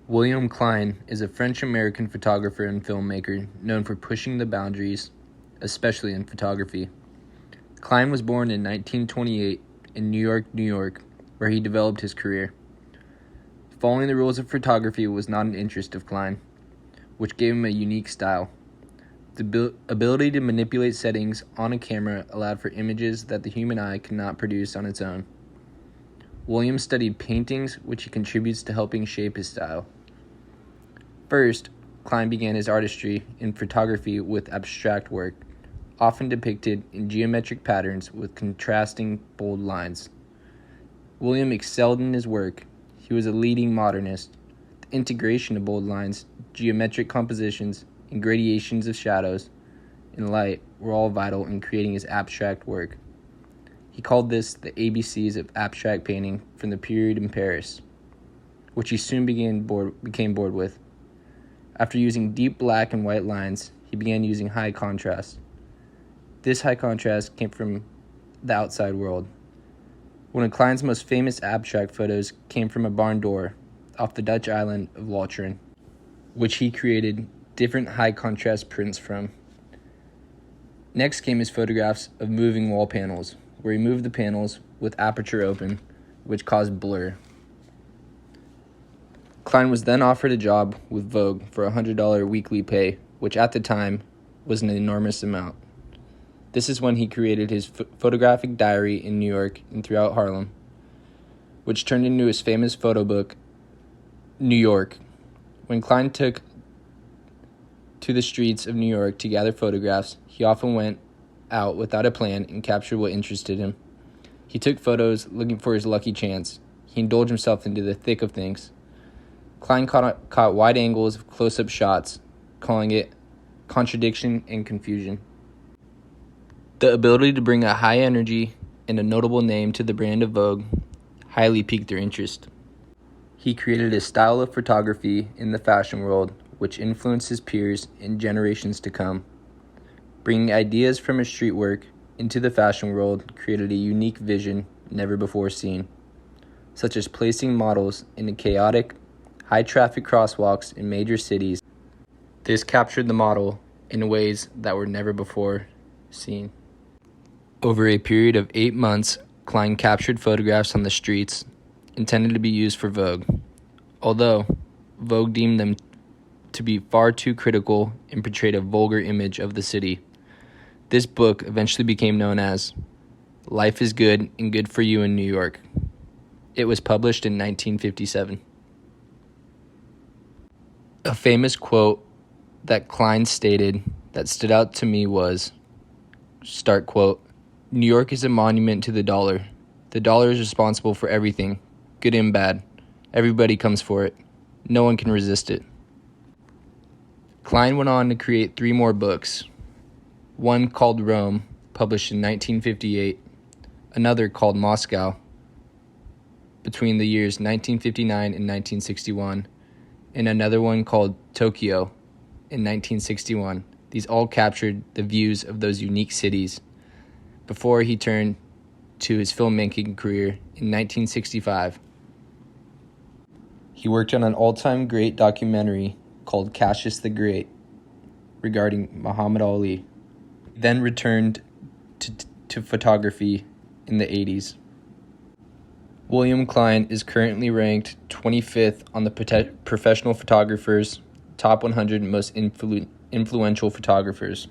William Klein is a French-American photographer and filmmaker known for pushing the boundaries, especially in photography. Klein was born in 1928 in New York, New York, where he developed his career. Following the rules of photography was not an interest of Klein, which gave him a unique style. The ability to manipulate settings on a camera allowed for images that the human eye could not produce on its own. William studied paintings, which he contributes to helping shape his style. First, Klein began his artistry in photography with abstract work, often depicted in geometric patterns with contrasting bold lines. William excelled in his work. He was a leading modernist. The integration of bold lines, geometric compositions, and gradations of shadows and light were all vital in creating his abstract work. He called this the ABCs of abstract painting from the period in Paris, which he soon became bored with. After using deep black and white lines, he began using high contrast. This high contrast came from the outside world. One of Klein's most famous abstract photos came from a barn door off the Dutch island of Walcheren, which he created different high contrast prints from. Next came his photographs of moving wall panels, where he moved the panels with aperture open, which caused blur. Klein was then offered a job with Vogue for $100 weekly pay, which at the time was an enormous amount. This is when he created his photographic diary in New York and throughout Harlem, which turned into his famous photo book, New York. When Klein took to the streets of New York to gather photographs, he often went out without a plan and captured what interested him. He took photos looking for his lucky chance. He indulged himself into the thick of things. Klein caught wide angles of close-up shots, calling it contradiction and confusion. The ability to bring a high energy and a notable name to the brand of Vogue highly piqued their interest. He created a style of photography in the fashion world which influenced his peers in generations to come. Bringing ideas from his street work into the fashion world created a unique vision never before seen, such as placing models in chaotic, high-traffic crosswalks in major cities. This captured the model in ways that were never before seen. Over a period of 8 months, Klein captured photographs on the streets intended to be used for Vogue, although Vogue deemed them to be far too critical and portrayed a vulgar image of the city. This book eventually became known as Life is Good and Good for You in New York. It was published in 1957. A famous quote that Klein stated that stood out to me was, start quote, "New York is a monument to the dollar. The dollar is responsible for everything, good and bad. Everybody comes for it. No one can resist it." Klein went on to create 3 more books. One called Rome, published in 1958, another called Moscow, between the years 1959 and 1961, and another one called Tokyo in 1961. These all captured the views of those unique cities before he turned to his filmmaking career in 1965. He worked on an all-time great documentary called Cassius the Great regarding Muhammad Ali. Then returned to photography in the 80s. William Klein is currently ranked 25th on the Professional Photographers' Top 100 Most Influential Photographers.